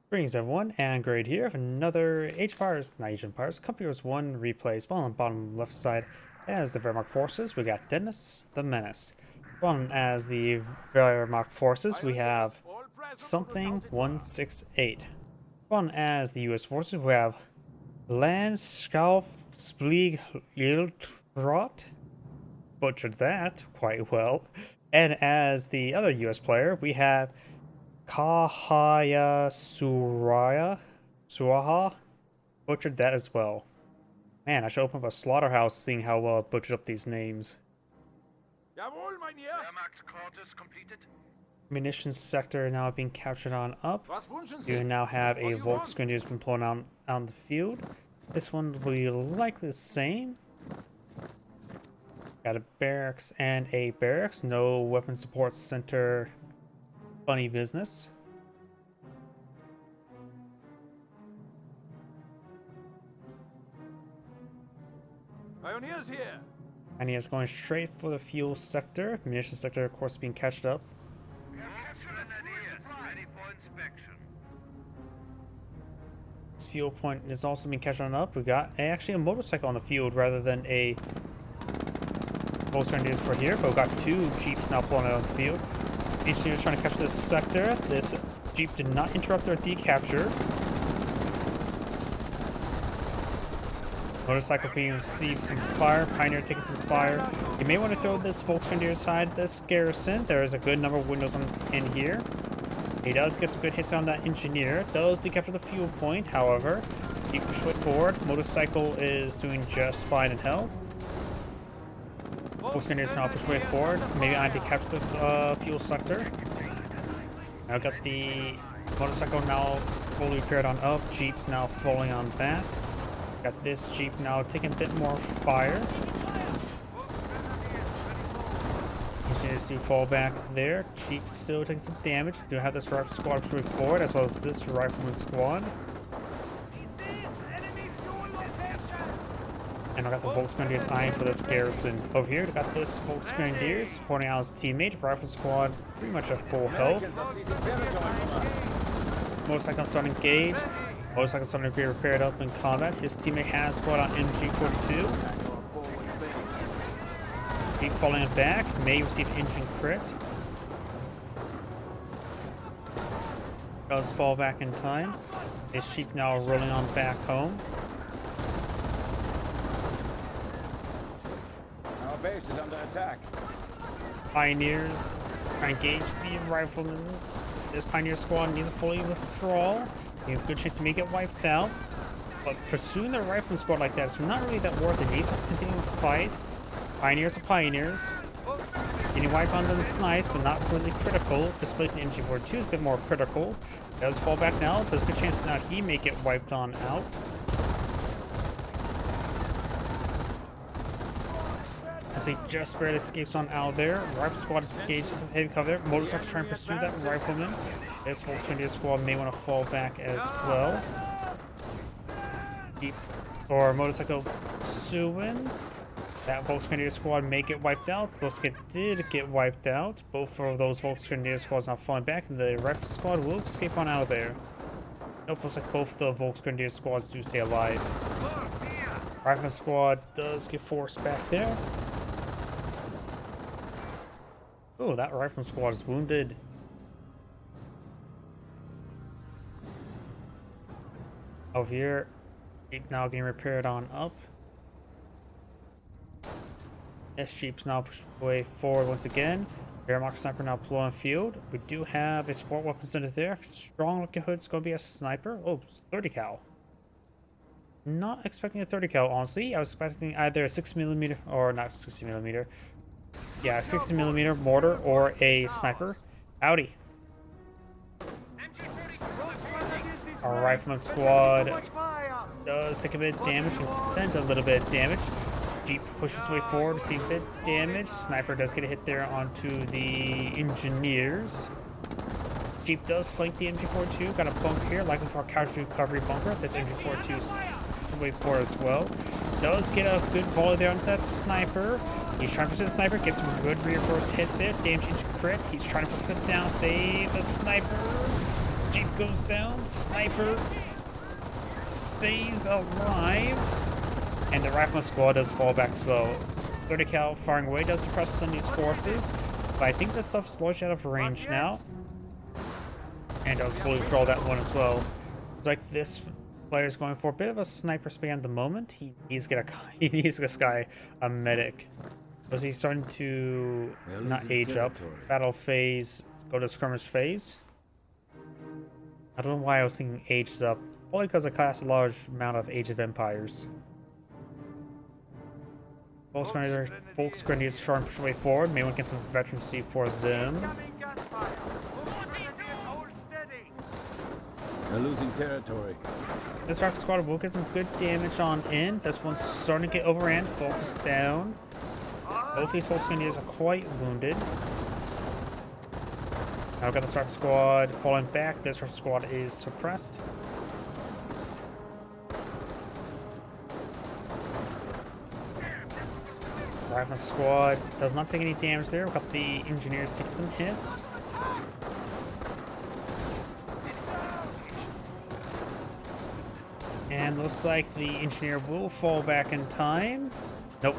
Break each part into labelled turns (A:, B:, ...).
A: Greetings everyone, and Grade here with another Asian Empires Company Wars 1 replay. Spawn on the bottom left side as the Wehrmacht forces, we got DenisTheMenace. Spawn as the Wehrmacht forces, we have something 168. Spawn as the US forces, we have LandschaftspflegeEdeltraut. Butchered that quite well. And as the other US player, we have CahayaSyaurah. Butchered that as well. Man, I should open up a slaughterhouse seeing how well I butchered up these names.
B: Jawohl, mein Herr.
C: Completed.
A: Munitions sector now being captured on up.
B: Was wünschen Sie?
A: You now have a
B: What do you want?
A: Volksgrenadier been blown out on the field. This one will be likely the same. Got a barracks and a barracks. No weapon support center. Funny business.
B: Pioneers here.
A: And he is going straight for the fuel sector. Munitions sector, of course, being catched up.
C: We have captured Grenadiers, ready for inspection.
A: This fuel point is also being catched on up. We got actually a motorcycle on the field rather than a Volksgrenadiers for here, but we got two Jeeps now pulling out on the field. Engineers trying to capture this sector. This Jeep did not interrupt their decapture. Motorcycle being received some fire. Pioneer taking some fire. You may want to throw this Volksgrenadier side this garrison. There is a good number of windows in here. He does get some good hits on that engineer. Does decapture the fuel point, however. Keep pushing forward. Motorcycle is doing just fine in health. Volksgrenadiers now push way forward. Maybe I decapture the fuel sector. Now got the motorcycle now fully repaired on up. Jeep now falling on back. Got this Jeep now taking a bit more fire. Engineers do fall back there. Jeep still taking some damage. We do have this rifle squad pushing forward as well as this rifleman squad. And I got the Volksgrenadiers eyeing for this garrison. Over here, we got this Volksgrenadiers supporting out his teammate. Rifle squad pretty much at full health. Motorcycle starting to engage. Motorcycle starting to be repaired up in combat. His teammate has brought out MG42. Keep falling it back. May receive engine crit. Does fall back in time. His sheep now rolling on back home.
B: Our base is under attack.
A: Pioneers trying to engage the riflemen. This Pioneer squad needs a fully withdrawal. You have a good chance to make it wiped out. But pursuing the rifleman squad like that is not really that worth it. Needs to continue to fight. Pioneers are pioneers. Getting wiped on them is nice, but not really critical. Displacing the MG42 is a bit more critical. Does fall back now. There's a good chance that he may get wiped on out. As he just barely escapes on out there. Rifle squad is engaged with heavy cover. Motorcycles trying to pursue that rifleman. This Volksgrenadier squad may want to fall back as well. Jeep or motorcycle pursuing. That Volksgrenadier squad may get wiped out. Did get wiped out. Both of those Volksgrenadier squads now falling back, and the rifle squad will escape on out of there. Nope, looks like both the Volksgrenadier squads do stay alive. Rifle squad does get forced back there. Oh, that rifle squad is wounded. Over here, Jeep now getting repaired on up. This Jeep's now pushed way forward once again. Wehrmacht sniper now blowing field. We do have a support weapon center there. Strong likelihood going to be a sniper. Oh, 30 cal. Not expecting a 30 cal, honestly. I was expecting either a 6mm or not 60mm. Yeah, 60mm mortar or a sniper. Howdy. Our rifleman squad does take a bit of damage and send a little bit of damage. Jeep pushes way forward to see a bit of damage. Sniper does get a hit there onto the engineers. Jeep does flank the MG42. Got a bunk here, likely for a casualty recovery bunker. That's MG42 way forward as well. Does get a good volley there onto that sniper. He's trying to pursue the sniper, get some good rear burst hits there. Damage engine crit. He's trying to focus it down, save the sniper. Jeep goes down. Sniper stays alive. And the rifleman squad does fall back as well. 30 cal firing away does suppress some of these forces. But I think that stuff's largely out of range now. And does fully withdraw that one as well. It's like this player's going for a bit of a sniper spam at the moment. He needs to get he needs this guy a medic. Was he starting to not age up? Battle phase, go to skirmish phase. I don't know why I was thinking age is up. Probably because I cast a large amount of Age of Empires. Volksgrenadiers trying to push way forward. Maybe we can get some veterancy for them.
B: They're losing territory.
A: This rocket squad will get some good damage on in. This one's starting to get overran. Focus down. Both these Volksgrenadiers are quite wounded. Now we've got the rocket squad falling back. This rocket squad is suppressed. Rifle squad does not take any damage there. We've got the engineers taking some hits. And looks like the engineer will fall back in time. Nope.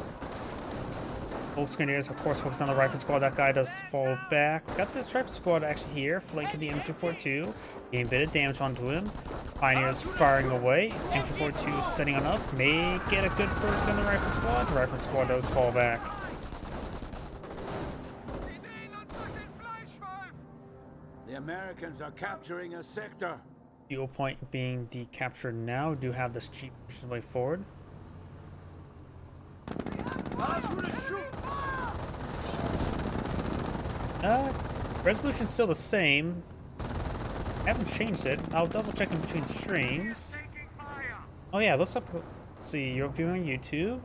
A: Volksgrenadiers, of course, focus on the rifle squad. That guy does fall back. Got this rifle squad actually here, flanking the MG42. Getting a bit of damage onto him. Pioneers firing away. MG42 setting on up. May get a good burst on the rifle squad. The rifle squad does fall back.
B: The Americans are capturing a sector.
A: Fuel point being decaptured now. Do have this Jeep push the way forward. Resolution's still the same. Haven't changed it. I'll double check in between streams. Oh yeah, looks up. Let's see, you're viewing YouTube.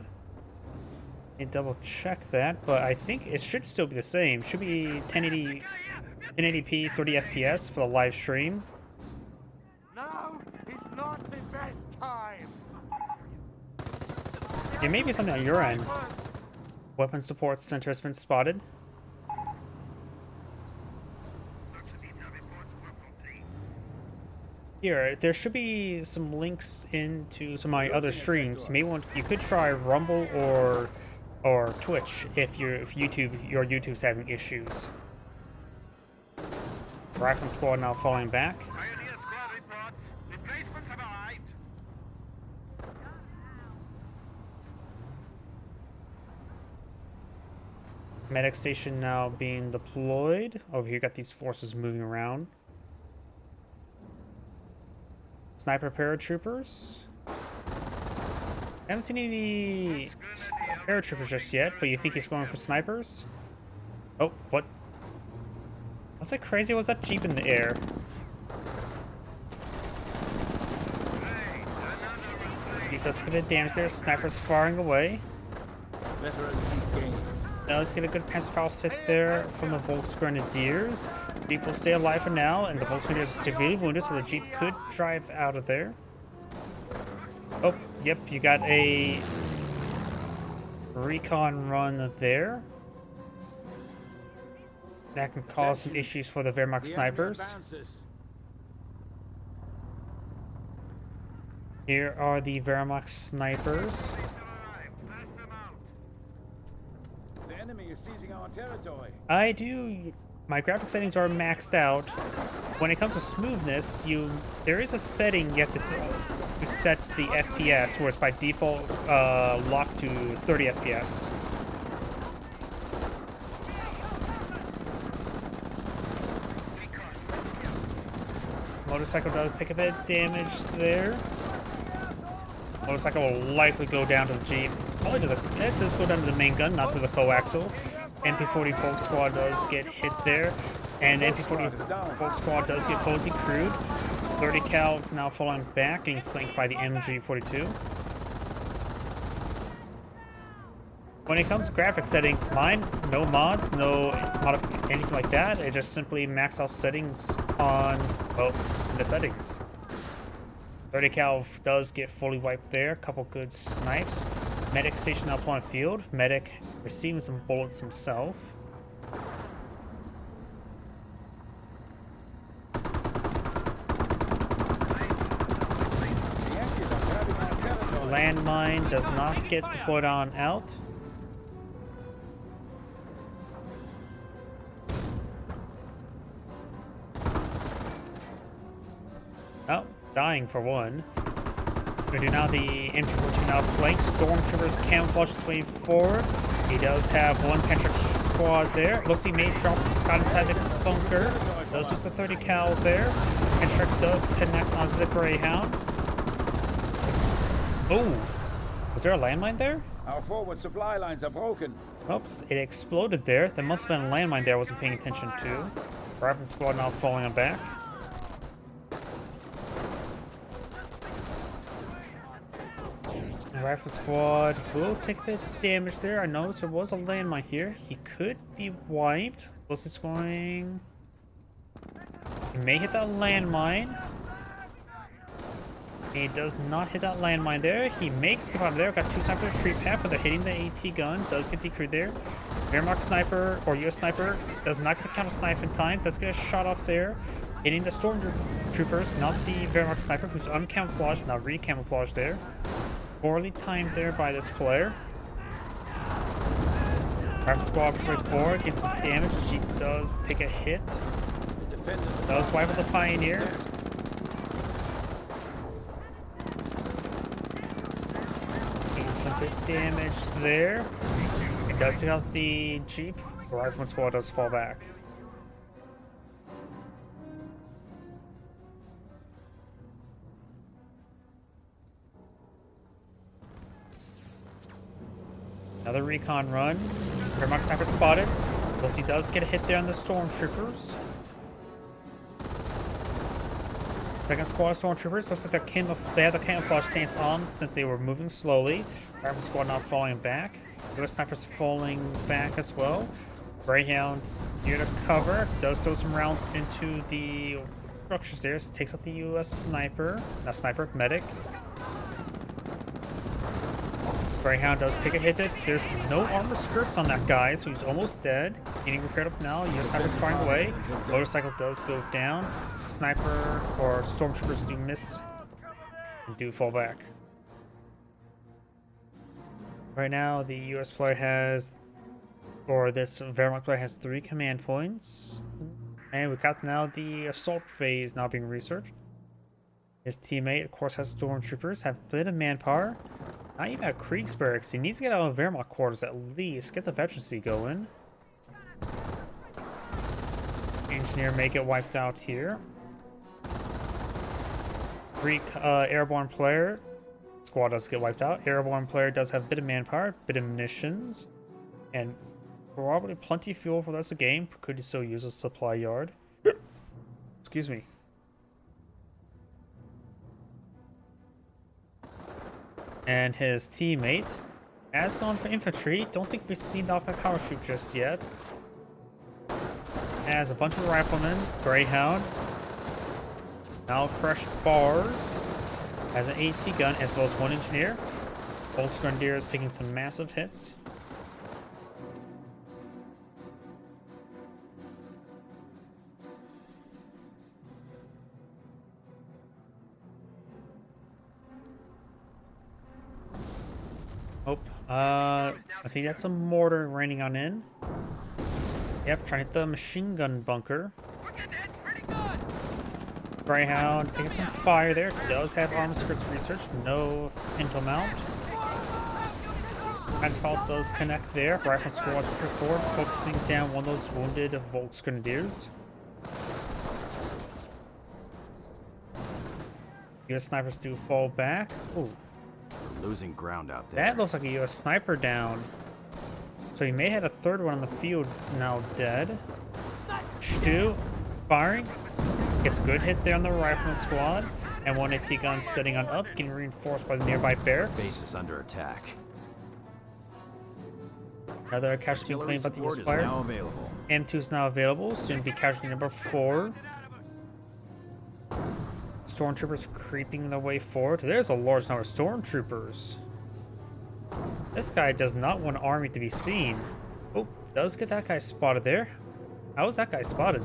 A: And double check that, but I think it should still be the same. Should be 1080p 30 FPS for the live stream.
C: Now is not the best time.
A: It may be something on your end. Weapon support center has been spotted. Here, there should be some links into some of my other streams. You could try Rumble or Twitch if your YouTube's having issues. Rifle squad now falling back.
C: Pioneer squad reports. Replacements have arrived.
A: Medic station now being deployed. Over here, got these forces moving around. Sniper paratroopers. Haven't seen any paratroopers just yet, but you think he's going for snipers? Oh, what? Was that crazy? Was that Jeep in the air? Jeep does get a damage there. Snipers firing away. Does get a good passive hit there from the Volksgrenadiers. Jeep will stay alive for now, and the Volksgrenadiers are severely wounded, so the Jeep could drive out of there. Oh, yep, you got a recon run there. That can cause some issues for the Wehrmacht snipers. Here are the Wehrmacht snipers.
B: The enemy is seizing our territory.
A: My graphic settings are maxed out. When it comes to smoothness, there is a setting you have to set the FPS, where it's by default locked to 30 FPS. Motorcycle does take a bit of damage there. Motorcycle will likely go down to the Jeep. Probably it does go down to the main gun, not to the coaxial. MP40 Volk Squad does get hit there. And MP40 Volk Squad does get fully decrewed. 30 cal now falling back, getting flanked by the MG42. When it comes to graphic settings, mine, no mods, no anything like that. It just simply max out settings on, the settings. 30 cal does get fully wiped there. Couple good snipes. Medic station up on field. Medic receiving some bullets himself. landmine does not get deployed on out. Oh, dying for one. We do now the infantry now flank. Stormtroopers camouflage his way forward. He does have one Patrick squad there. Looks like he may drop Scott inside the bunker. Does use the 30 cal there. Patrick does connect onto the Greyhound. Oh, was there a landmine there?
B: Our forward supply lines are broken.
A: Oops, it exploded there. There must have been a landmine there I wasn't paying attention to. Rifle squad now falling on back. Rifle squad will take a bit of damage there. I noticed there was a landmine here. He could be wiped. Closest going. He may hit that landmine. He does not hit that landmine there. He makes it out of there. Got two snipers tree path, but they're hitting the AT gun. Does get decreed there. Wehrmacht sniper or US sniper does not get the counter snipe in time. Does get a shot off there. Hitting the stormtroopers, not the Wehrmacht sniper who's uncamouflaged, now re-camouflaged there. Poorly timed there by this player. Rifle squad straight forward, gets some damage. She does take a hit. Does wipe out the Pioneers. Taking some good damage there. It does take out the Jeep. The Rifleman squad does fall back. Another recon run. Wehrmacht sniper spotted. Plus he does get a hit there on the stormtroopers. Second squad of stormtroopers. Looks like they have the camouflage stance on since they were moving slowly. Rifle squad not falling back. US snipers falling back as well. Greyhound near to cover. Does throw some rounds into the structures there. Takes out the US sniper. Not sniper, medic. Greyhound does take a hit. There's no armor skirts on that guy, so he's almost dead. Getting repaired up now. US sniper's firing away. Motorcycle does go down. Sniper or stormtroopers do miss and do fall back. Right now, the US player has, or this Wehrmacht player has 3 command points. And we got now the assault phase now being researched. His teammate, of course, has stormtroopers, have a bit of manpower. Not even at Kriegsberg. He needs to get out of Wehrmacht quarters at least. Get the veterancy going. Engineer may get wiped out here. Greek airborne player. Squad does get wiped out. Airborne player does have a bit of manpower, bit of munitions, and probably plenty of fuel for the rest of the game. Could still use a supply yard. Excuse me. And his teammate has gone for infantry. Don't think we've seen the off-my parachute just yet. Has a bunch of riflemen. Greyhound. Now fresh bars. Has an AT gun as well as 1 engineer. Volksgrenadier is taking some massive hits. Oh, I think that's a mortar raining on in. Yep, trying to hit the machine gun bunker. Greyhound taking some fire there. Does have armor skirts research. No pinto mount. As Faust does connect there. Rifle squad forward, focusing down one of those wounded Volksgrenadiers. US snipers do fall back. Ooh.
D: Losing ground out there.
A: That looks like a US sniper down. So he may have a third one on the field. It's now dead. Stu firing. Gets a good hit there on the rifleman squad. And 1 AT gun setting on up, getting reinforced by the nearby barracks.
D: Base is under attack.
A: Another casualty claimed by the US player. M2 is now available. Soon to be casualty number 4. Stormtroopers creeping their way forward. There's a large number of stormtroopers. This guy does not want an army to be seen. Oh, does get that guy spotted there. How was that guy spotted?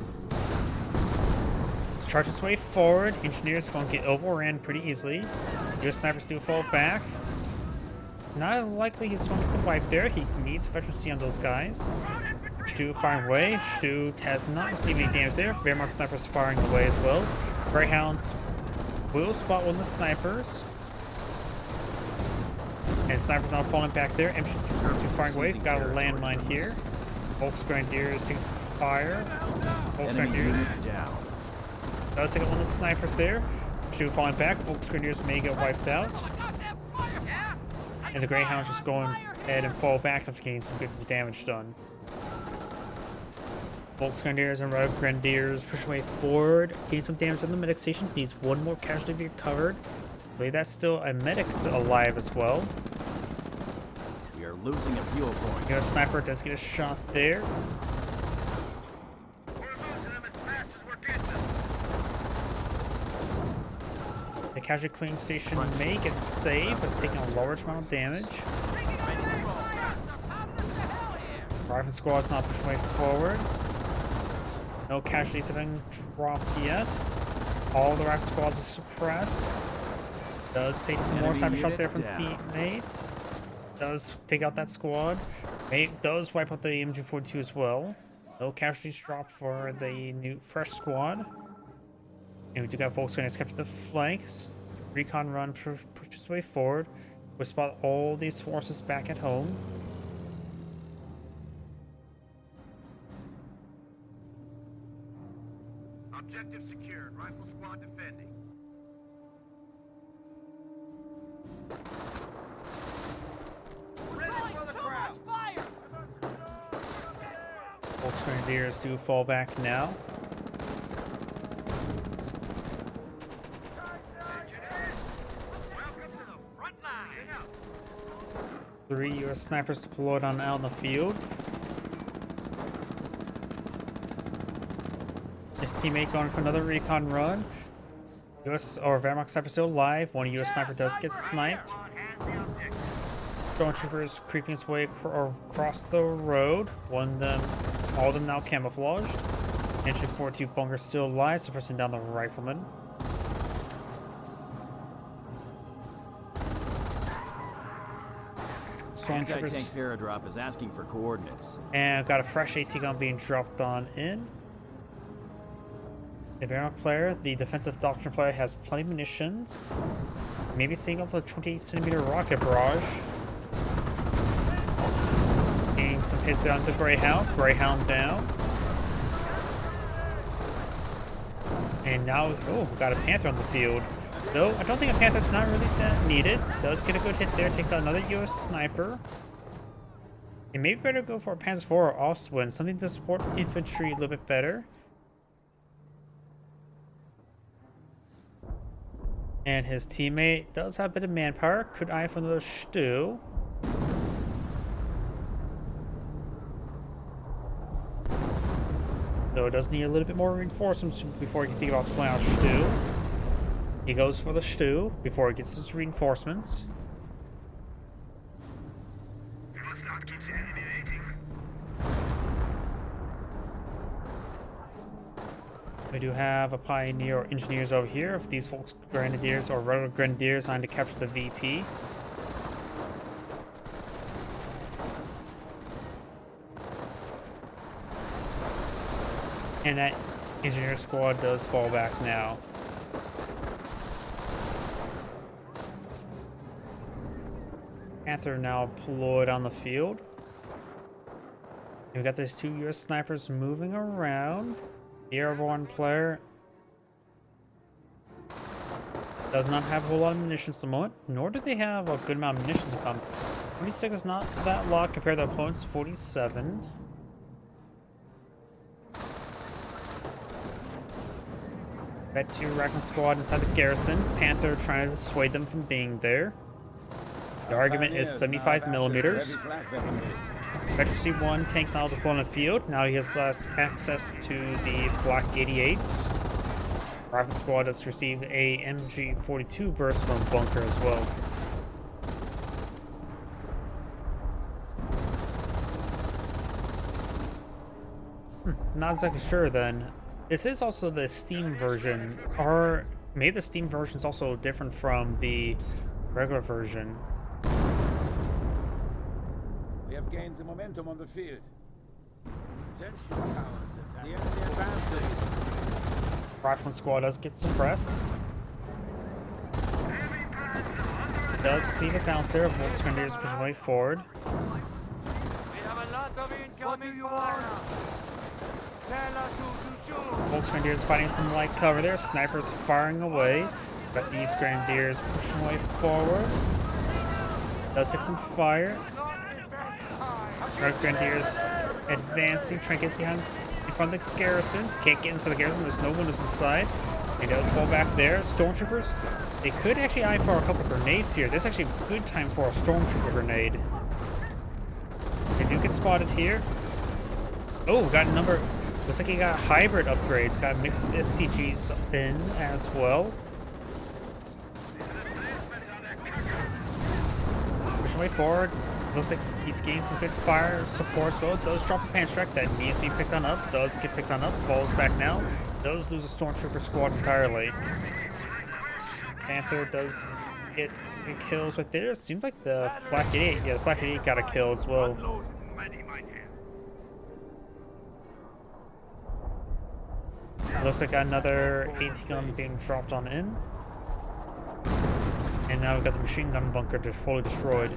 A: Let's charge his way forward. Engineers going to get overran pretty easily. US snipers do fall back. Not likely he's going to get the wipe there. He needs efficiency on those guys. Stu firing away. Stu has not received any damage there. Wehrmacht snipers firing away as well. Greyhounds will spot one of the snipers. And snipers now falling back there. Infantry firing away. Got a landmine here. Volksgrenadiers taking some fire. Volksgrenadiers does take out one of the snipers there. Stu falling back. Volksgrenadiers may get wiped out. And the Greyhounds just going ahead and fall back after getting some good damage done. Volksgrenadiers and Red Grenadiers push away forward, gain some damage on the medic station. Needs one more casualty to be recovered. I believe that's still a medic alive as well.
D: We are losing a fuel point.
A: US sniper does get a shot there.
C: We're losing them as fast as we're getting them.
A: The casualty cleaning station may get saved, but taking a large amount of damage. Rifle squad's not pushing way forward. No casualties have been dropped yet. All the rifle squads are suppressed. Does take some more sniper shots there from his teammate. Does take out that squad. Does wipe out the MG42 as well. No casualties dropped for the new fresh squad. And we do got Volkswagen capture the flank. Recon run pushes way forward. We spot all these forces back at home.
C: Objective secured. Rifle squad defending. Ready for the crowd.
A: Volksgrenadiers do fall back now.
C: Welcome to the front line.
A: 3 US snipers deployed on out in the field. His teammate going for another recon run. US or Wehrmacht sniper still alive. One US sniper does get sniped. Stormtroopers creeping its way across the road. All of them now camouflaged. Entry 42 bunker still alive, suppressing down the rifleman.
D: Anti-tank
A: Stormtroopers
D: paradrop is asking for coordinates.
A: and got a fresh AT gun being dropped on in. The Wehrmacht player, the defensive doctrine player, has plenty of munitions. Maybe seeing up a 28cm rocket barrage. Getting some hits down the Greyhound. Greyhound down. And now, oh, we got a Panther on the field. Though, I don't think a Panther's not really that needed. Does get a good hit there. Takes out another US sniper. And maybe better go for a Panzer IV or Ostwind. Something to support infantry a little bit better. And his teammate does have a bit of manpower. Could eye for another Stu. Though it does need a little bit more reinforcements before he can think about pulling out Stu. He goes for the Stu before he gets his reinforcements.
C: We must not keep the enemy waiting.
A: We do have a Pioneer or Engineers over here. If these folks, Grenadiers or regular Grenadiers, trying to capture the VP. And that Engineer squad does fall back now. Panther now deployed on the field. And we got these 2 US snipers moving around. The airborne player does not have a whole lot of munitions at the moment, nor do they have a good amount of munitions to come. 46 is not that lot compared to the opponent's 47. Got 2 Raccoon squad inside the garrison. Panther trying to dissuade them from being there. The argument is 75 millimeters. Veteran C1 tanks out the opponent field. Now he has access to the Flak 88s. Rifle squad has received a MG42 burst from bunker as well. Not exactly sure then. This is also the Steam version, or maybe the Steam version is also different from the regular version.
B: We have gained the momentum on the field. Attention, cowards. The enemy advances.
A: Rifleman squad does get suppressed. Does see the bounce there. Volksgrenadiers push way forward.
C: We have a lot of incoming fire. Tell us who to shoot.
A: Volksgrenadiers fighting some light cover there. Snipers firing away. But these Grenadiers pushing way forward. Does take some fire. Our Grenadiers advancing, trying to get behind in front of the garrison. Can't get inside the garrison, there's no windows inside. He does fall back there. Stormtroopers, they could actually eye for a couple of grenades here. This is actually a good time for a Stormtrooper grenade. They do get spotted here. Oh, got a number. Looks like he got hybrid upgrades. Got a mix of STGs in as well. Pushing way forward. Looks like he's gained some good fire support as well. Does drop a pan strike that needs to be picked on up. Does get picked on up. Falls back now. Does lose a Stormtrooper squad entirely. Panther does get kills right there. Seems like the Flak 88. Yeah, the Flak 88 got a kill as well. Looks like another AT gun being dropped on in. And now we've got the machine gun bunker just fully destroyed.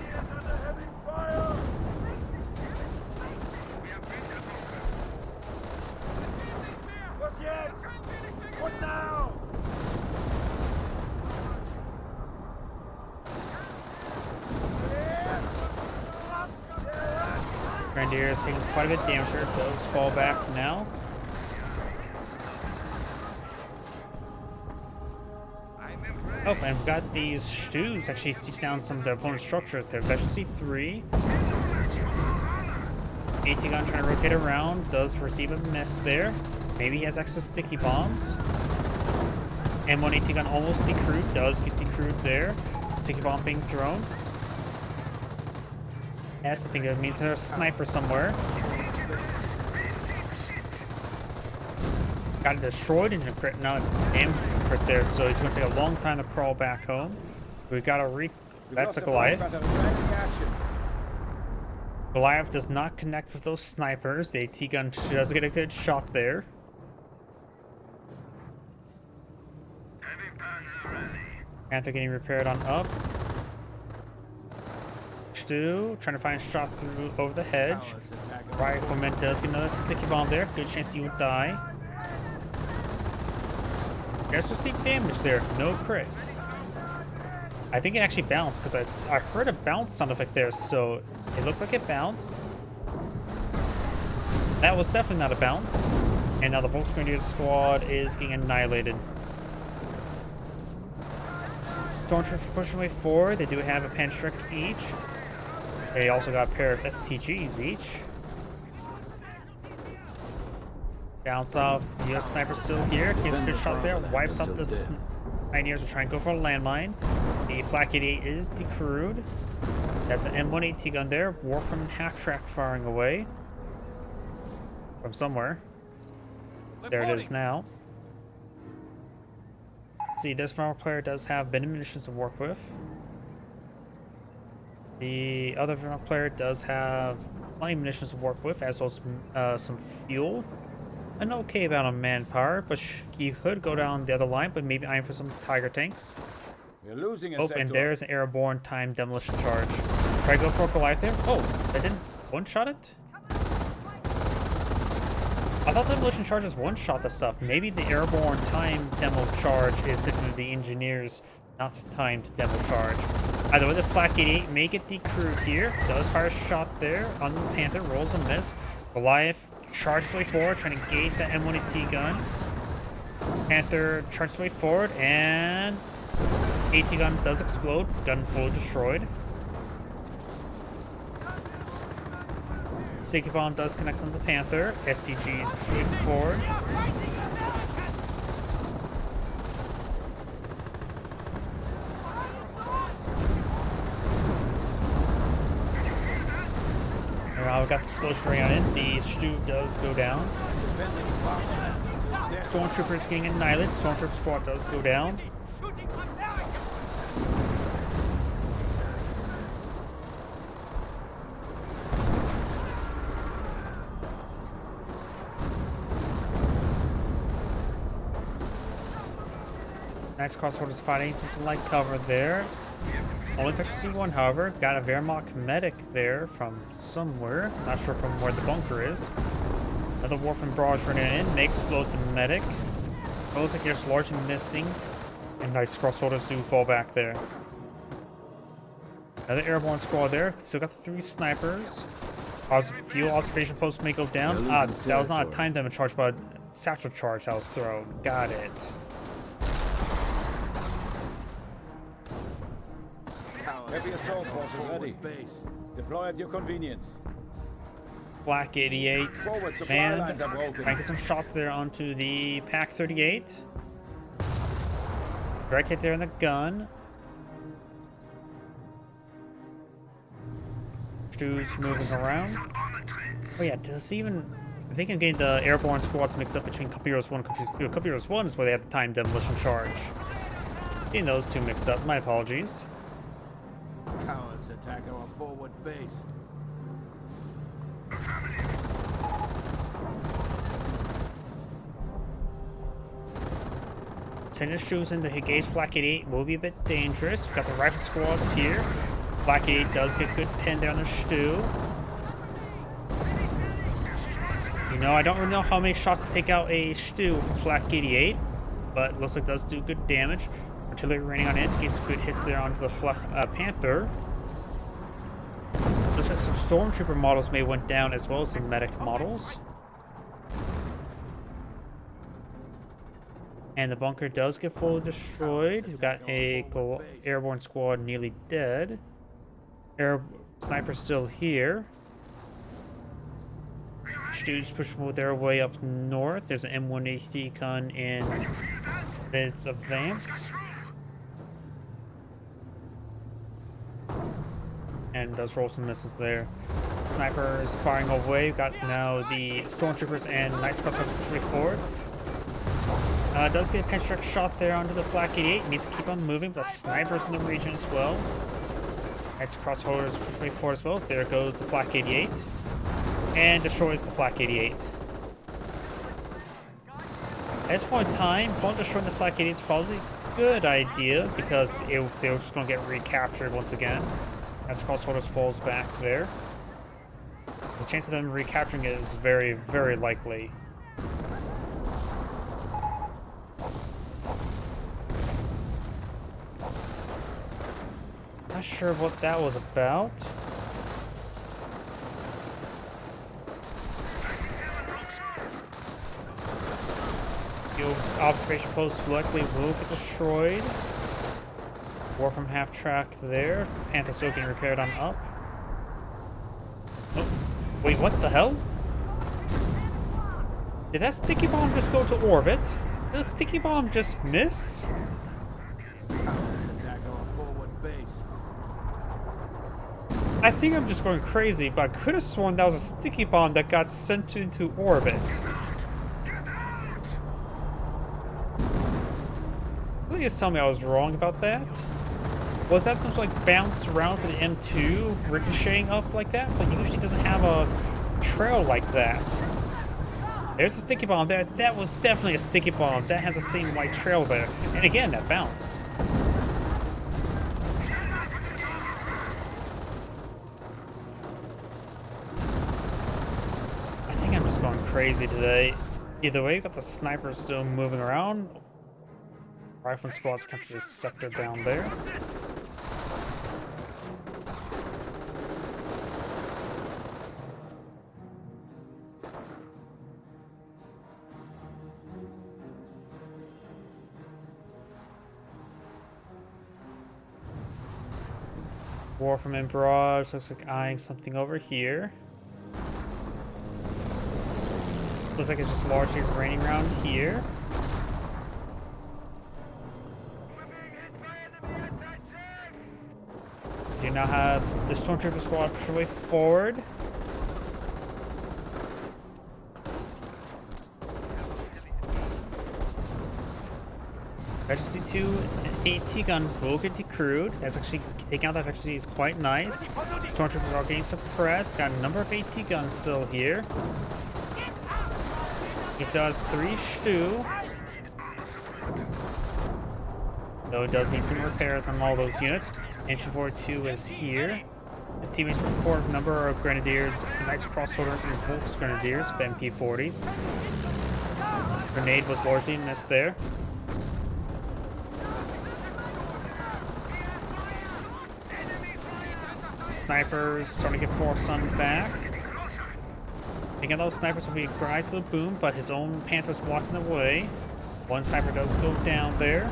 A: Grenadiers taking quite a bit of damage here. Does fall back now. Oh, and we've got these Stews actually siege down some of their opponent's structures. Their efficiency 3. AT gun trying to rotate around. Does receive a miss there. Maybe he has access to sticky bombs. M1 AT gun almost decrewed. Does get decrewed there. Sticky bomb being thrown. Yes, I think that means there's a sniper somewhere. Got destroyed in a crit, now damage crit there, so he's going to take a long time to crawl back home. We've got a that's a Goliath. Goliath does not connect with those snipers. The AT gun does get a good shot there. Panther getting repaired on up. Stu trying to find a shot through over the hedge. Rifleman does get another sticky bomb there. Good chance he won't die. Guess we'll see damage there. No crit. I think it actually bounced because I heard a bounce sound effect there, so it looked like it bounced. That was definitely not a bounce. And now the Volksgrenadier squad is getting annihilated. Stormtroopers pushing way forward. They do have a pan strike each. They also got a pair of STGs each. Down south, US sniper still here. Gets good shots there. Wipes out the Pioneers. Are trying to go for a landmine. The Flak 88 is decrewed. That's an M1 AT gun there. Warframe half-track firing away. From somewhere. There it is now. Let's see, this Vermont player does have bin munitions to work with. The other Vermont player does have plenty of munitions to work with, as well as some fuel. An okay amount of manpower, but he could go down the other line, but maybe aim for some Tiger tanks.
B: We're losing a
A: Oh,
B: sector.
A: and there's an airborne time demolition charge. Try to go for a Goliath there. Oh, that didn't one-shot it? I thought the demolition charges one-shot the stuff. Maybe the airborne time demo charge is different than the engineers, not the timed demo charge. Either way, the Flak 88 may get decrewed here. Does fire a shot there on the Panther, rolls a miss. Goliath charges way forward, trying to engage that M1 AT gun. Panther charges way forward, and AT gun does explode. Gun fully destroyed. Sticky bomb does connect on the Panther. STGs push way forward. Now we've got some explosion going on in. The Stu does go down. Stormtroopers getting annihilated. Stormtrooper squad does go down. Nice crossholders fighting like cover there. Only efficiency 1, however. Got a Wehrmacht medic there from somewhere. Not sure from where the bunker is. Another Warfin barrage running in. They explode the medic. It looks like there's largely missing. And nice crossholders do fall back there. Another airborne squad there. Still got the 3 snipers. Fuel observation post may go down. That was not a time damage charge, but a satchel charge that was thrown. Got it.
B: Heavy assault forces ready. Base. Deploy at your convenience.
A: Black 88.
B: Forward supply
A: And
B: lines are broken.
A: cranking some shots there onto the Pack 38. Direct hit there in the gun. Stu's moving around. Oh yeah, does even... I think I'm getting the airborne squads mixed up between Cup Heroes 1 and Cup Heroes 1 is where they have the time demolition charge. Getting those two mixed up, my apologies.
B: Cowards attack our forward base.
A: Sending Stu's into Higate's Black 88 will be a bit dangerous. We've got the rifle squads here. Black 88 does get good pin there on the Stu. You know, I don't really know how many shots to take out a Stu with a Flak 88, but looks like it does do good damage. Artillery raining on it, gets good hits there onto the Panther. Looks like some Stormtrooper models may went down as well as some medic models. And the bunker does get fully destroyed. We've got a airborne squad nearly dead. Sniper's still here. Stu's pushing their way up north. There's an M1 gun in this advance. And does roll some misses there. Sniper is firing away. We've got now the Stormtroopers and Knights crossbows pushing forward. Does get a pinch direct shot there onto the Flak 88. Needs to keep on moving. The snipers in the region as well. Knights crossholders pushing forward as well. There goes the Flak 88. And destroys the Flak 88. At this point in time, destroying the Flak 88 is probably a good idea because they're just going to get recaptured once again. As crossholders falls back there. The chance of them recapturing it is very, very likely. Not sure what that was about. Observation post likely will get destroyed. War from half track there. Panther still getting repaired on up. Oh, wait, what the hell? Did that sticky bomb just go to orbit? Did the sticky bomb just miss?
B: Attack our forward base.
A: I think I'm just going crazy, but I could have sworn that was a sticky bomb that got sent into orbit. Please tell me I was wrong about that. Was that some like bounce around for the M2 ricocheting up like that? But usually doesn't have a trail like that. There's a sticky bomb there. That was definitely a sticky bomb. That has the same white trail there. And again, that bounced. I think I'm just going crazy today. Either way, you got the snipers still moving around. Rifleman squads come to this sector down there. War from Barrage looks like eyeing something over here. Looks like it's just largely raining around here. You now have the Stormtrooper squad push away forward. Efficiency 2 AT gun will get decrewed. That's actually taking out that efficiency is quite nice. Stormtroopers are getting suppressed. Got a number of AT guns still here. He still has 3 Stu. though it does need some repairs on all those units. Infantry 42 is here. His teammates report a number of grenadiers, Knights Crossholders, and Volks Grenadiers of MP40s. Grenade was largely missed there. Snipers starting to get forced on back. Again, those snipers will be Grise to the boom, but his own Panther's blocking the way. One sniper does go down there.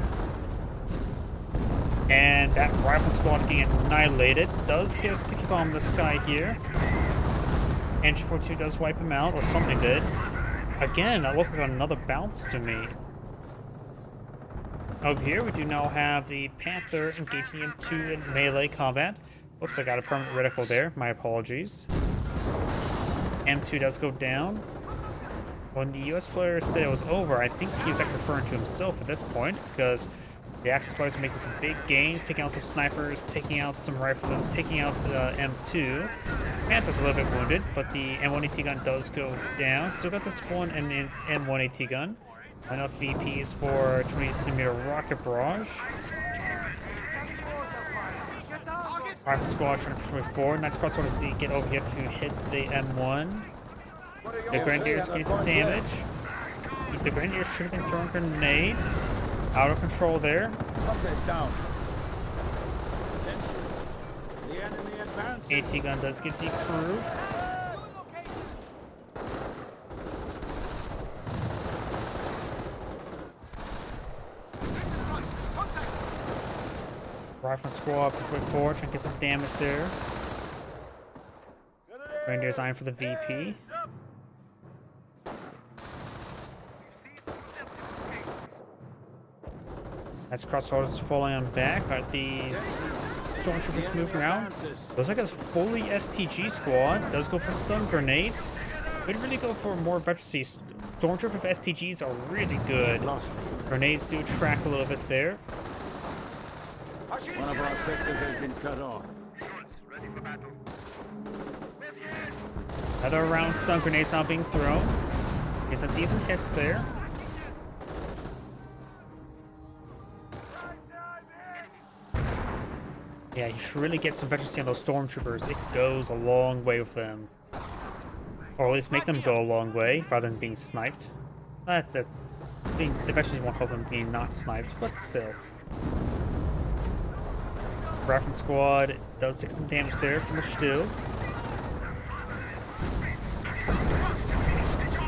A: And that rifle squad getting annihilated does get us to keep on this guy here. Infantry 42 does wipe him out, or something did. Again, that looked like another bounce to me. Over here, we do now have the Panther engaging M2 in melee combat. Oops, I got a permanent reticle there. My apologies. M2 does go down. When the US player said it was over, I think he was actually referring to himself at this point, because the Axis players are making some big gains, taking out some snipers, taking out some riflemen, taking out the M2. Panther's a little bit wounded, but the M1AT gun does go down. So we got this one M1AT gun. Enough VPs for 28cm rocket barrage. Rifle squad trying to push way forward. Nice crossroads to get over here to hit the M1. The Grenadiers getting some damage. The Grenadiers should have been throwing a grenade. Out of control there.
B: Down. The enemy advances.
A: AT gun does get decrewed. Rifle squad push way forward, trying to get some damage there. Grenadiers eyeing for the VP. That's crossroads falling on back. Are these stormtroopers moving around? Looks like it's fully STG squad. Does go for stun grenades. Could really go for more veterancy. Stormtrooper STGs are really good. Grenades do track a little bit there.
B: One of our sectors has been cut off.
A: Another round stun grenades now being thrown. Get some decent hits there. Yeah, you should really get some veterancy on those stormtroopers. It goes a long way with them. Or at least make them go a long way, rather than being sniped. The veterans won't help them being not sniped, but still. Rifle squad does take some damage there from the Still.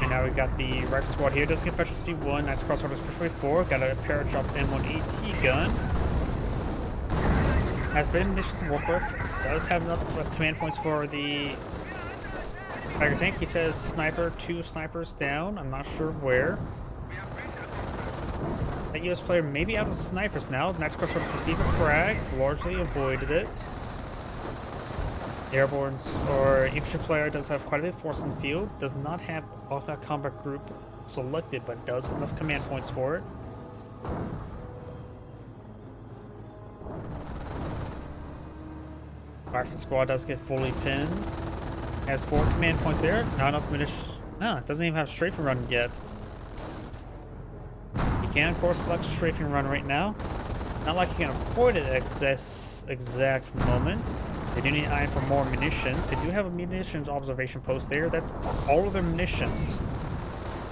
A: And now we got the rifle squad here. Does get veterancy 1. Nice crossovers push way forward. Got a paradrop M1AT gun. Has been munitions to work with. Does have enough command points for the Tiger tank. He says sniper, 2 snipers down. I'm not sure where. That US player may be out of snipers now. Nice crossroads receive a frag. Largely avoided it. The airborne or infantry player does have quite a bit of force in the field. Does not have off-that combat group selected, but does have enough command points for it. Rifle squad does get fully pinned. Has 4 command points there. Not enough munitions. No, it doesn't even have strafing run yet. You can, of course, select strafing run right now. Not like you can afford it at this exact moment. They do need eye for more munitions. They do have a munitions observation post there. That's all of their munitions.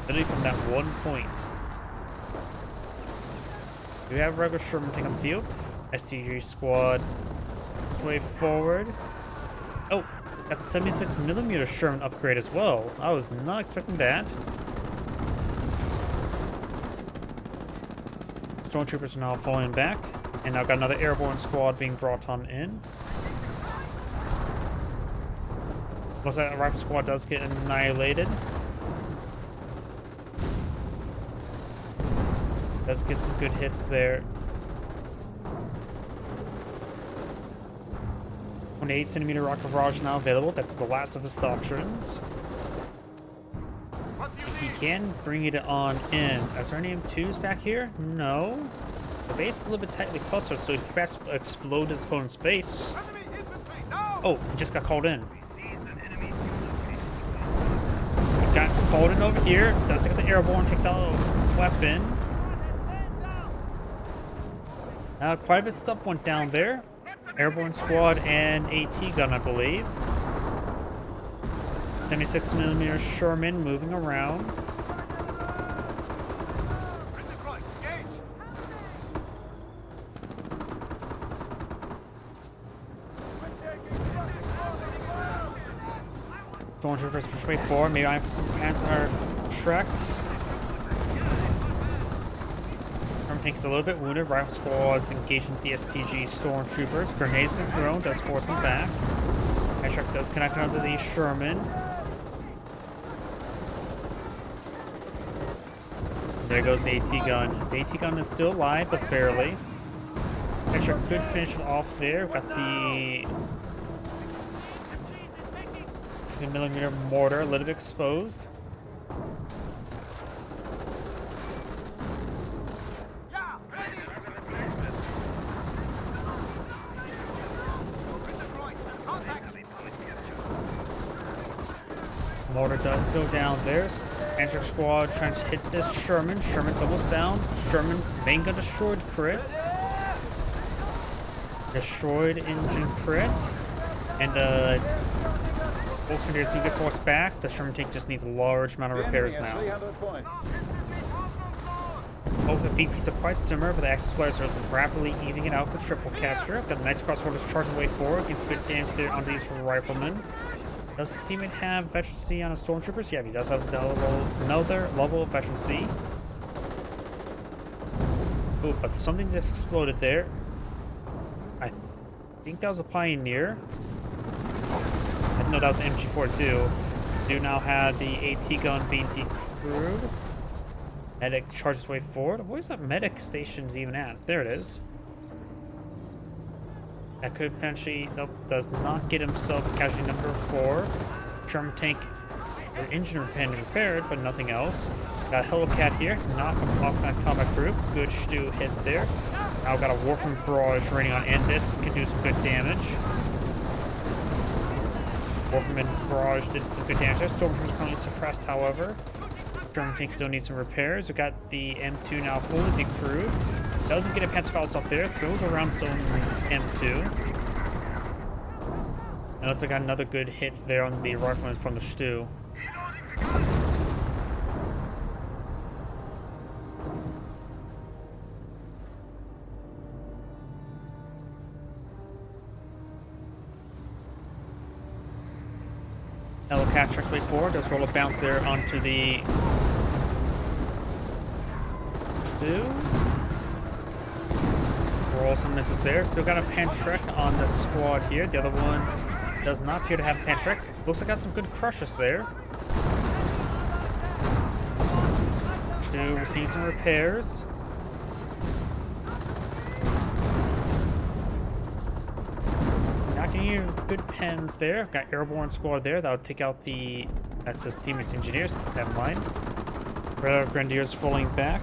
A: Literally from that one point. We have regular Sherman taking the field. STG squad. Way forward. Oh, got the 76mm Sherman upgrade as well. I was not expecting that. Stormtroopers are now falling back, and now got another airborne squad being brought on in. Looks like the rifle squad does get annihilated. Does get some good hits there. 28cm rocket barrage now available. That's the last of his doctrines. He can bring it on in. Is there any M2s back here? No. The base is a little bit tightly clustered, so he can perhaps explode his opponent's base. Oh, he just got called in. Got called in over here. Does get the airborne, takes out a weapon. Quite a bit of stuff went down there. Airborne squad and AT gun, I believe. 76mm Sherman moving around. Stormtroopers push way forward. Maybe I'm for some anti-air treks. Tanks a little bit wounded. Rifle squads engaging the STG stormtroopers. Grenades been thrown, does force them back. Air truck does connect onto the Sherman. There goes the AT gun. The AT gun is still alive, but barely. Air truck could finish it off there. Got the 60mm mortar a little bit exposed. Mortar does go down there. Anti squad trying to hit this Sherman. Sherman's almost down. Sherman main gun destroyed, crit. Destroyed engine, crit. And both Grenadiers do get forced back. The Sherman tank just needs a large amount of repairs now. Both the feed piece are quite similar, but the Axis players are rapidly evening it out for triple capture. Got the Knights Crossholders charging way forward. Gets good damage there on these riflemen. Does his teammate have Veteran C on his Stormtroopers? Yeah, he does have another level of Veteran C. Ooh, but something just exploded there. I think that was a Pioneer. No, that was an MG42. Do now have the AT gun being decrewed. Medic charges way forward. Where's that medic station's even at? There it is. That could potentially, nope, does not get himself casualty number 4. Sherman tank, the engine repaired, but nothing else. Got a Hellcat here, knock him off that combat group. Good Stu hit there. Now got a Warframe Barrage raining on end. This could do some good damage. Warframe Barrage did some good damage there. Stormtroopers currently suppressed, however. Sherman tank still needs some repairs. We got the M2 now fully decrewed. Doesn't get a Pacifier off there. Throws around zone M2. And looks like I got another good hit there on the rifleman from the Stu. Hellcat tracks way forward. Does roll a bounce there onto the Stu. Roll some misses there. Still got a Pantrek on the squad here. The other one does not appear to have a Pantrek. Looks like got some good crushes there. Stu receiving some repairs. Knocking you good pens there. Got airborne squad there. That would take out the. That's his teammates engineers. Never mind. Red Grenadiers falling back.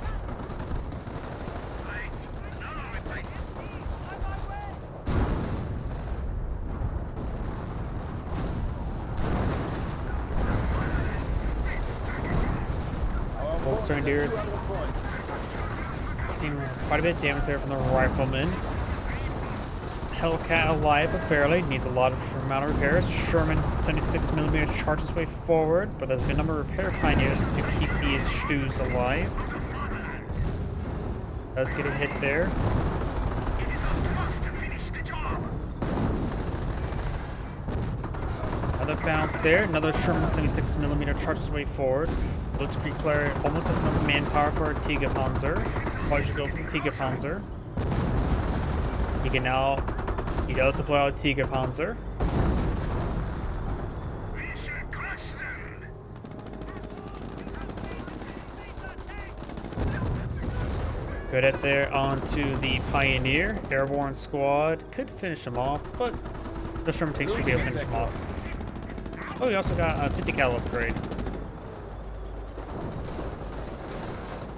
A: Grenadiers. Seen quite a bit of damage there from the rifleman. Hellcat alive, but barely. Needs a lot of amount of repairs. Sherman 76mm charges way forward, but there's a good number of repair pioneers to keep these Stus alive. Does get a hit there. Another bounce there. Another Sherman 76mm charges way forward. Blitzkrieg player almost has enough manpower for a Tiga Panzer. Probably should go for the Tiga Panzer. He can now. He does deploy out Tiga Panzer. Good hit there onto the Pioneer. Airborne squad could finish him off, but the Sherman tanks should be able to finish him off. Oh, he also got a 50 cal upgrade.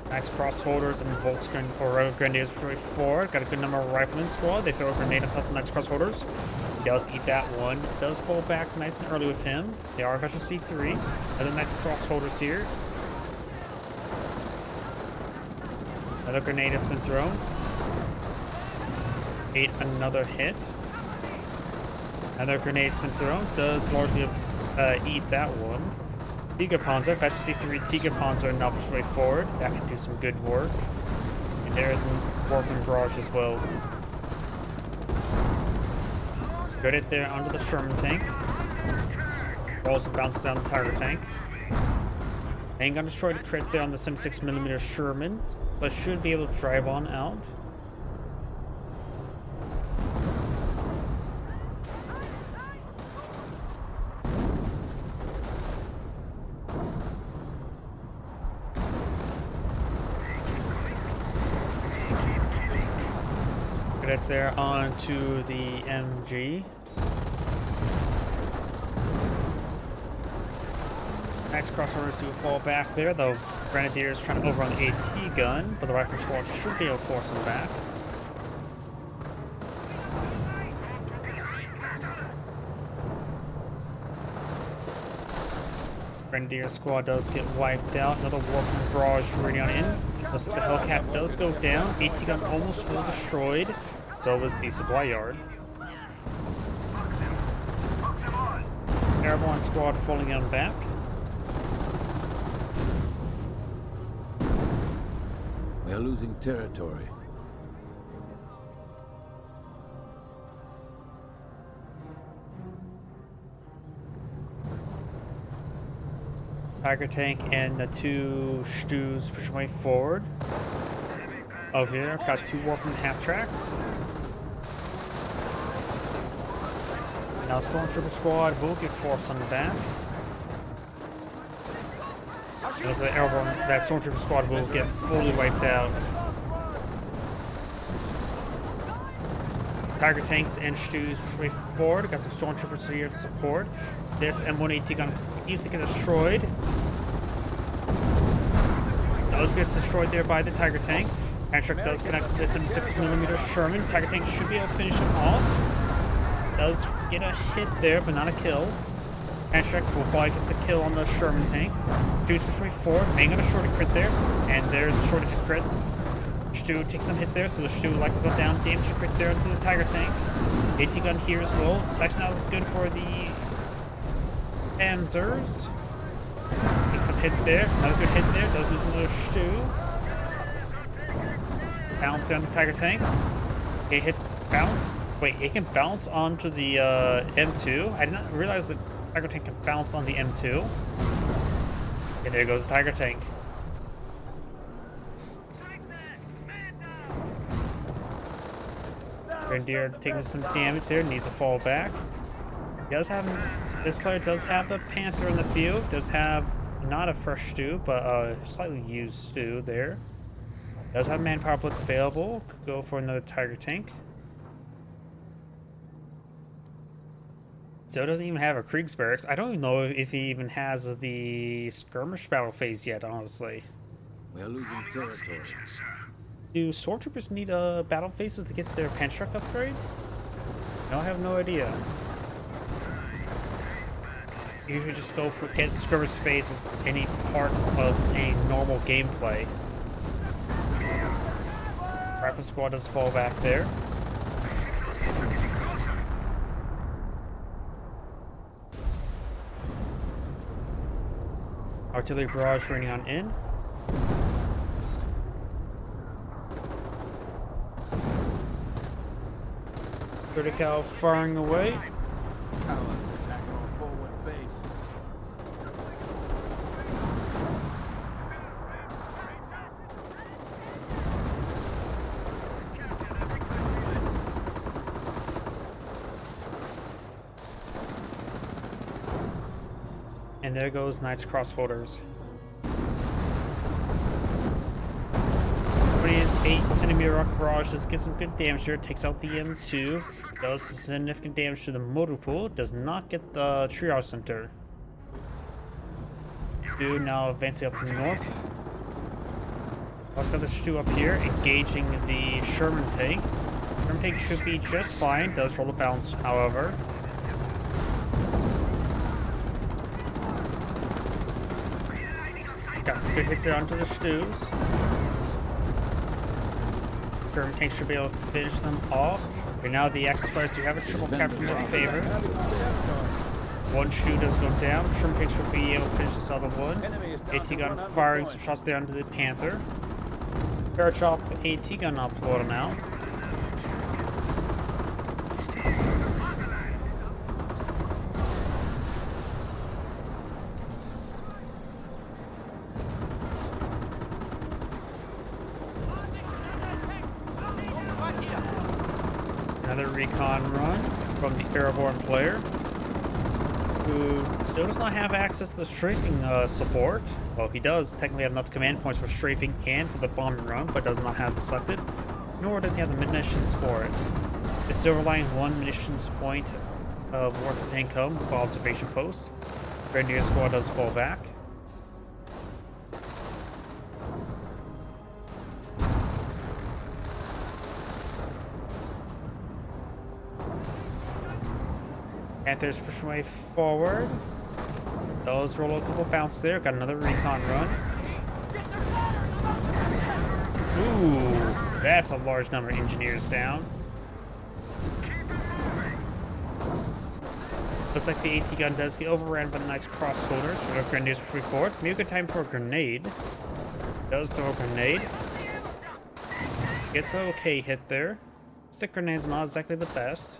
A: Nice crossholders and Volks or Grenadiers way forward. Got a good number of riflemen squad. They throw a grenade on top of the Knights Crossholders. He does eat that one. Does fall back nice and early with him. They are Veteran C3. Other Knights Crossholders here. Another grenade has been thrown. ate another hit. Another grenade's been thrown. Does largely eat that one. Tiger Panzer, Fascist C3 Tiger Panzer now push way forward. That can do some good work. And there's a Warframe barrage as well. Good hit there under the Sherman tank. Also bounces down the Tiger tank. Ain't gonna destroy the crit there on the 76mm Sherman, but should be able to drive on out. That's there onto the MG. Next crossovers do fall back there, though Grenadiers trying to overrun the AT gun, but the rifle squad should be able to force them back. Grenadier squad does get wiped out. Another Warframe barrage running on in. Looks like the Hellcat does go down. AT gun almost fully destroyed. So was the supply yard. Airborne squad falling on back.
B: We are losing territory.
A: Tiger tank and the two Stews push way forward. Over here, got two Warframe half tracks. Now Stormtrooper squad will get forced on the back. There's the airborne, that Stormtrooper squad will get fully wiped out. Tiger tanks and Stews push way forward. Got some Stormtroopers here to support. This M1AT gun easily get destroyed. Does get destroyed there by the Tiger tank. Truck does connect to the 76mm Sherman. Tiger tank should be able to finish him off. Does get a hit there, but not a kill. Truck will probably get the kill on the Sherman tank. Stews push way forward. Ain't gonna short a crit there. And there's a shortage of crit. Stew takes some hits there, so the Stew will likely go down. Damage crit there into the Tiger tank. AT gun here as well. Sights now good for the Panzers. Take some hits there. Another good hit there. Does lose another Stew. Bounce down the Tiger tank. Okay, hit bounce. Wait, it can bounce onto the M2. I did not realize the Tiger tank can bounce on the M2. And there goes the Tiger tank. Grenadier taking some damage there, needs to fall back. He does have, this player does have the Panther in the field, does have not a fresh Stew, but a slightly used Stew there. Does have manpower blitz available, could go for another Tiger tank. So it doesn't even have a Kriegsbarracks. I don't even know if he even has the skirmish battle phase yet, honestly.
B: We are losing territory.
A: Do Stormtroopers need battle phases to get their Pantruck upgrade? No, I have no idea. Usually just go for get skirmish phase as any part of a normal gameplay. Rifle squad does fall back there. Artillery barrage running on in. Critical firing away.
B: Cowards attack our forward base.
A: And there goes Knight's Crossholders. 28cm rocket barrage does get some good damage here. Takes out the M2. Does significant damage to the motor pool. Does not get the triage center. Stew now advancing up north. Also got the Stew up here, engaging the Sherman tank. Sherman tank should be just fine. Does roll a bounce, however. Got some good hits there onto the Stews. Sherman tanks should be able to finish them off. Right now, the Axis players do have a triple capture in their favor. One shoe does go down. Sherman tanks should be able to finish this other one. AT gun firing some shots there onto the Panther. Paratrop AT gun upload now. Another recon run from the airborne player, who still does not have access to the strafing support. Well, he does technically have enough command points for strafing and for the bombing run, but does not have it selected, nor does he have the munitions for it. He's still relying on one munitions point worth of income for observation post. Grenadier squad does fall back. Panthers push way forward. Those roll a couple bounce there. Got another recon run. Ooh, that's a large number of engineers down. Looks like the AT gun does get overrun by the Knight's crossholders. We have Grenadiers push forward. Maybe a good time for a grenade. Does throw a grenade. Gets an okay hit there. Stick grenades not exactly the best.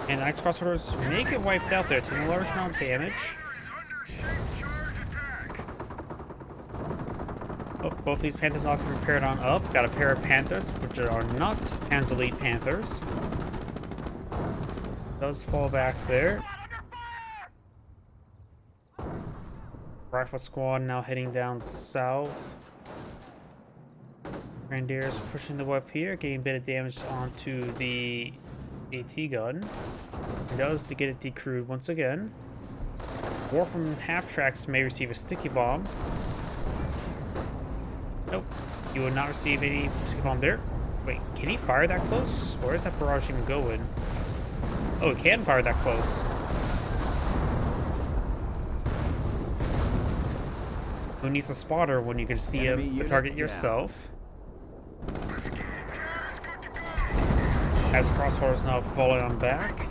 A: And Knight's crossholders may get wiped out there, taking a large amount of damage. Oh, both these Panthers all can be paired on up. Got a pair of Panthers, which are not Panzer Elite Panthers. Does fall back there. Rifle squad now heading down south. Grenadiers pushing the way up here, getting a bit of damage onto the AT gun. It does to get it decrewed once again. War from half tracks may receive a sticky bomb. Nope, you will not receive any sticky bomb there. Wait, can he fire that close? Where is that barrage even going? Oh, he can fire that close. Who needs a spotter when you can see the target yourself? As crossholders now falling on back.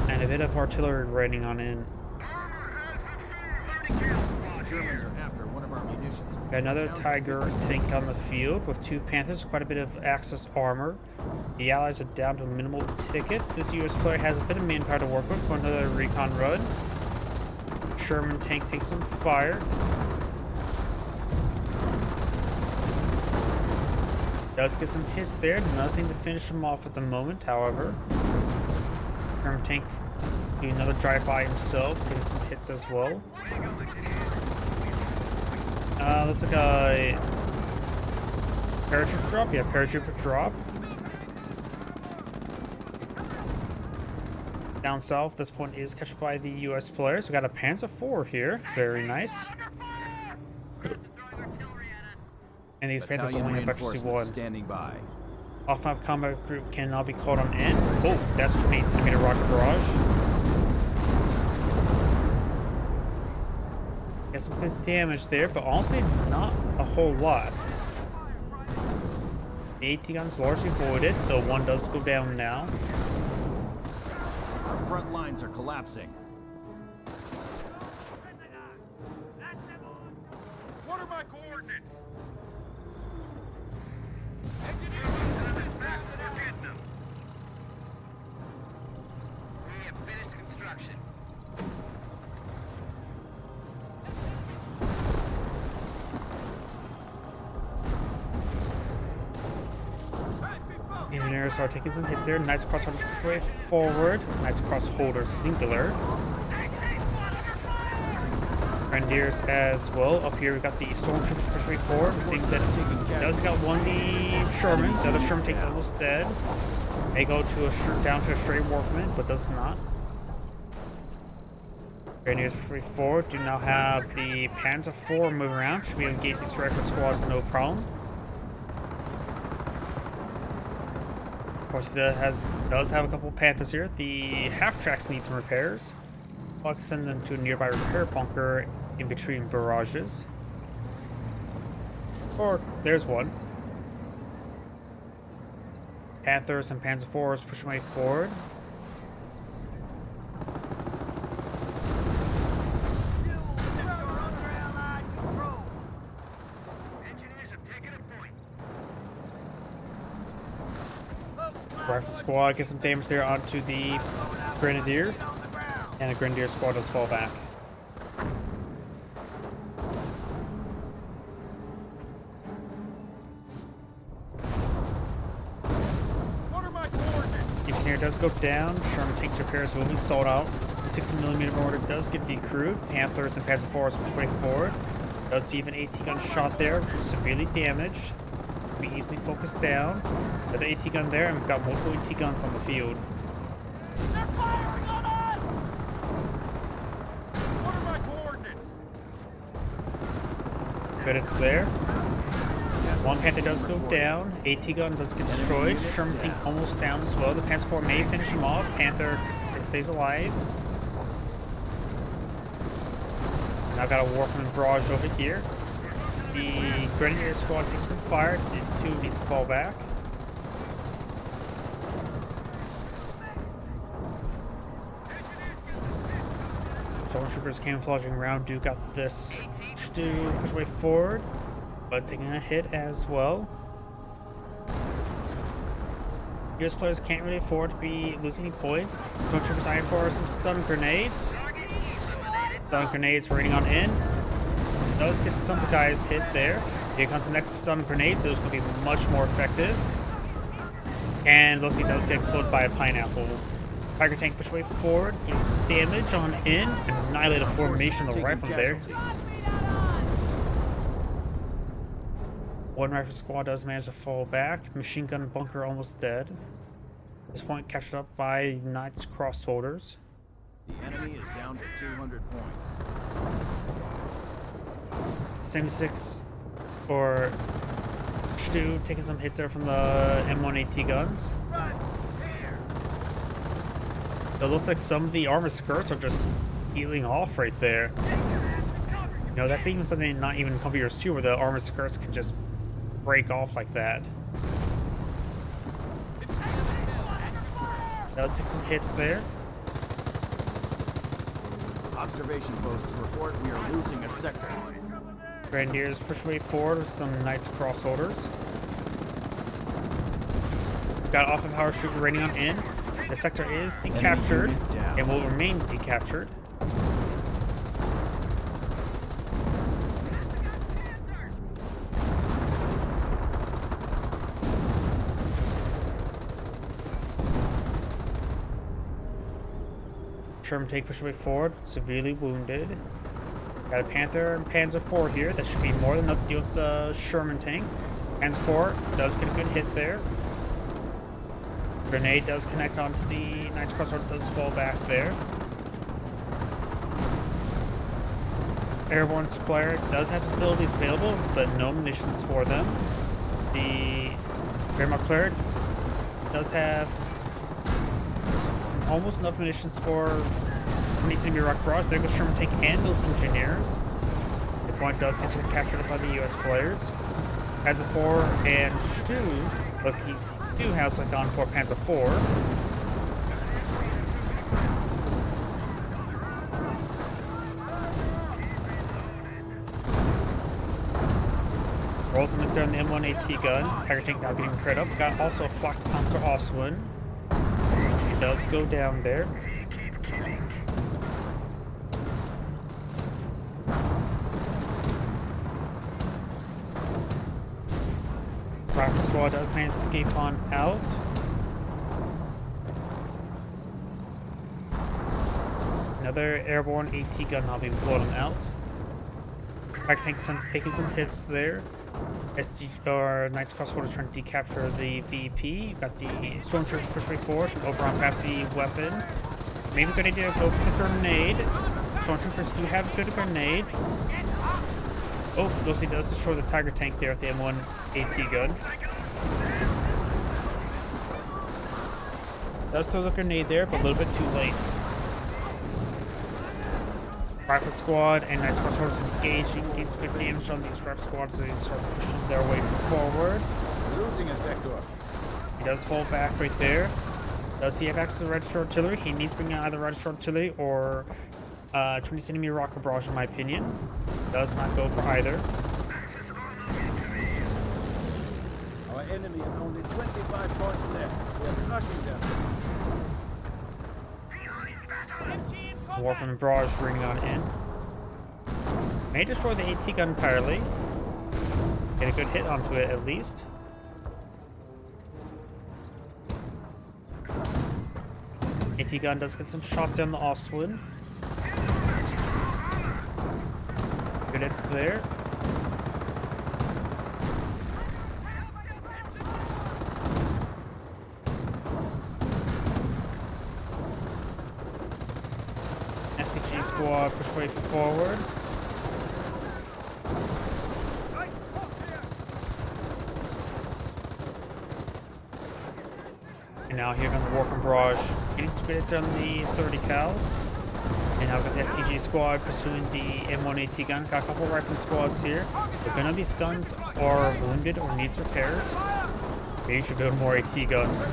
A: And a bit of artillery raining on in.
D: Germans are after one of our munitions.
A: Got another Tiger tank on the field with two Panthers, quite a bit of Axis armor. The Allies are down to minimal tickets. This US player has a bit of manpower to work with for another recon run. Sherman tank takes some fire. Does get some hits there, nothing to finish him off at the moment, however. Sherman tank do another drive-by himself, getting some hits as well. Looks like a paratrooper drop. Yeah, paratrooper drop. Down south, this point is captured by the US players. We got a Panzer IV here. Very nice. And these Panthers only have accuracy 1.
D: Standing by.
A: Off-map combat group can now be called on in. Oh, that's 28cm rocket barrage. Got some good damage there, but honestly not a whole lot. The AT gun's largely voided, though one does go down now.
D: Our front lines are collapsing.
C: What are my coordinates? We have finished construction.
A: Engineers are taking some hits there. Knight's crossholders push way forward. Knight's crossholders singular. Grenadiers as well. Up here we got the stormtroopers push way forward. Seeing that it does got one of the Shermans. The other Sherman takes almost dead. May go to down to a straight warfman, but does not. Grenadiers push way forward. Do now have the Panzer IV move around. Should be able to engage these rifle squads no problem. course, it does have a couple of Panthers here. The half tracks need some repairs. I can send them to a nearby repair bunker in between barrages. Or there's one. Panthers and Panzer IVs pushing way forward. Rifle squad gets some damage there onto the Grenadier, and the Grenadier squad does fall back. Engineer does go down. Sherman tanks repairs will be sold out. The 60mm mortar does get decrewed. Panthers and Panzer IVs push way forward. Does see an AT gun shot there, severely damaged. Be easily focused down. Got the AT gun there, and we've got multiple AT guns on the field.
C: They're firing on us! What are my coordinates?
A: But it's there. One Panther does go down. AT gun does get destroyed. Sherman tank almost down as well. The Panzer IV may finish him off. Panther stays alive. Now got a Warfman barrage over here. The Grenadier squad takes some fire. The two needs to fall back. Stormtroopers camouflaging around do got this to push way forward, but taking a hit as well. US players can't really afford to be losing any points. Stormtroopers eyeing for some stun grenades. Stun grenades raining on in. Does get some guys hit there. Here comes the next stun grenades. Those will be much more effective. And Lucy does get exploded by a pineapple. Tiger tank push way forward, getting some damage on in, and annihilate a formation of the rifle there. One rifle squad does manage to fall back. Machine gun bunker almost dead. At this point captured up by Knight's crossholders.
D: The enemy is down to 200 points.
A: 76 or Stu taking some hits there from the M1AT guns. It looks like some of the armored skirts are just peeling off right there. You know, that's even something not even in Combat Heroes 2 where the armored skirts can just break off like that. Does take some hits there.
D: Observation posts report we are losing a sector.
A: Grenadiers push way forward with some Knights crossholders. Got off of power shooter raining on in. The sector is decaptured and will remain decaptured. Sherman tank push way forward, severely wounded. Got a Panther and Panzer IV here. That should be more than enough to deal with the Sherman tank. Panzer IV does get a good hit there. Grenade does connect onto the Knight's crossroad, does fall back there. Airborne supplier does have his abilities available, but no munitions for them. The Wehrmacht cleric does have almost enough munitions for needs to be rock barrage. There goes Sherman tank and those engineers. The point does get captured by the US players. Panzer IV and Stu, plus he do have select on for Panzer IV. Rolls a miss there on the M1AT gun. Tiger tank now getting crit up. Got also a Flak Panzer Oswin. He does go down there. Rocket squad does manage to escape on out. Another airborne AT gun now being pulled on out. Tiger tank taking some hits there. Knight's crossbow is trying to decapture the VP. You've got the stormtroopers push way forward, overrun past the weapon. Maybe a good idea to go for the grenade. Stormtroopers do have a good grenade. Oh, Lucy does destroy the Tiger tank there with the M1 AT gun. Does throw the grenade there, but a little bit too late. Rifle squad and Knights Crossroads engaging, gains some good damage on these rifle squads as they start pushing their way forward.
B: Losing a sector.
A: He does fall back right there. Does he have access to registered artillery? He needs to bring out either registered artillery or 20cm rocket barrage, in my opinion. Does not go for either.
B: Our enemy has only 25 points left. We are crushing them.
A: Warframe barrage ringing on in. May destroy the AT gun entirely. Get a good hit onto it at least. AT gun does get some shots down the Ostwind. Good hits there. SDG squad push way forward. And now here comes the Warframe barrage. Getting some good hits on the 30 cal. And now we've got the SCG squad pursuing the M1 AT gun. Got a couple rifle squads here. If none of these guns are wounded or needs repairs, maybe you should build more AT guns.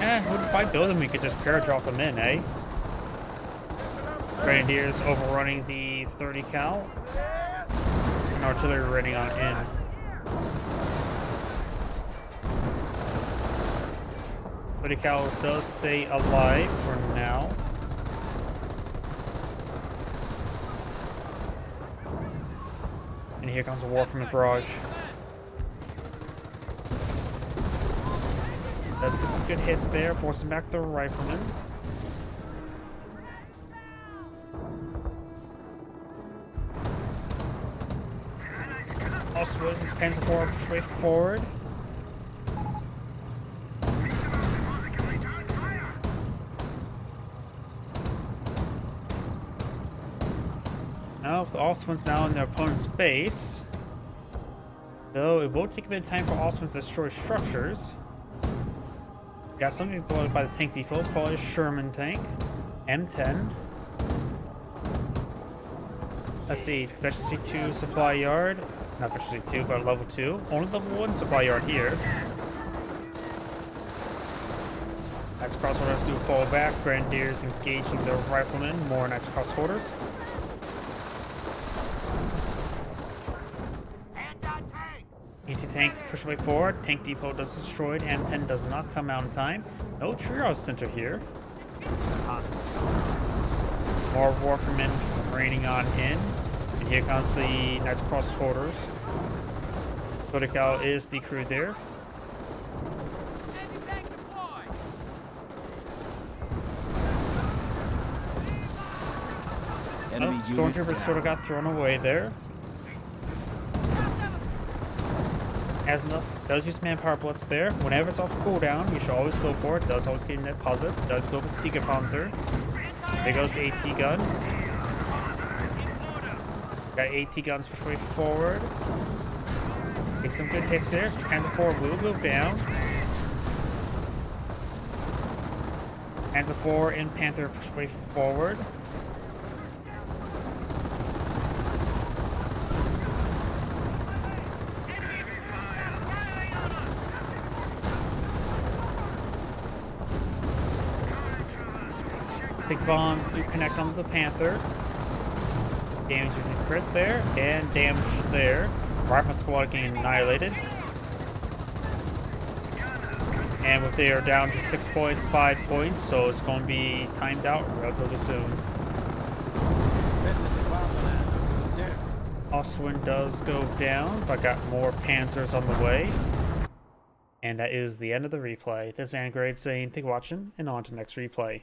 A: If I build them, we could just paradrop them in, eh? Grenadiers overrunning the 30 cal. And artillery running on in. But cal does stay alive for now. And here comes a Warframe barrage. Does get some good hits there, forcing back the rifleman. Ostwind's Panzer IV push way forward. Now, the Ostwind's now in their opponent's base. Though it will take a bit of time for Ostwind's to destroy structures. We got something blown by the tank depot, probably a Sherman tank. M10. Let's see, Efficiency 2 supply yard. Not Efficiency 2, but level 2. Only level 1 supply yard here. Knights Crossholders do fall back. Grenadiers engaging the riflemen. More Knights Crossholders. Anti-tank push way forward. Tank depot does destroyed. M10 does not come out in time. No triage center here. More Warfremen raining on in. And here comes the Knights Crossholders. Vertical is the crew there. Stormtroopers sort of got thrown away there. As enough, does use manpower blitz there. Whenever it's off cooldown, you should always go for it. Does always get a net positive. Does go with Tiga Panzer. There goes the AT gun. Got AT guns push way forward. Take some good hits there. Panzer IV will go down. Panzer IV and Panther push way forward. Stick bombs do connect onto the Panther. Damage with the crit there, and damage there. Rifle squad getting annihilated. And with they are down to 6 points, 5 points, so it's going to be timed out relatively soon. Ostwind does go down, but got more Panzers on the way. And that is the end of the replay. This is Angrade saying thank you for watching, and on to the next replay.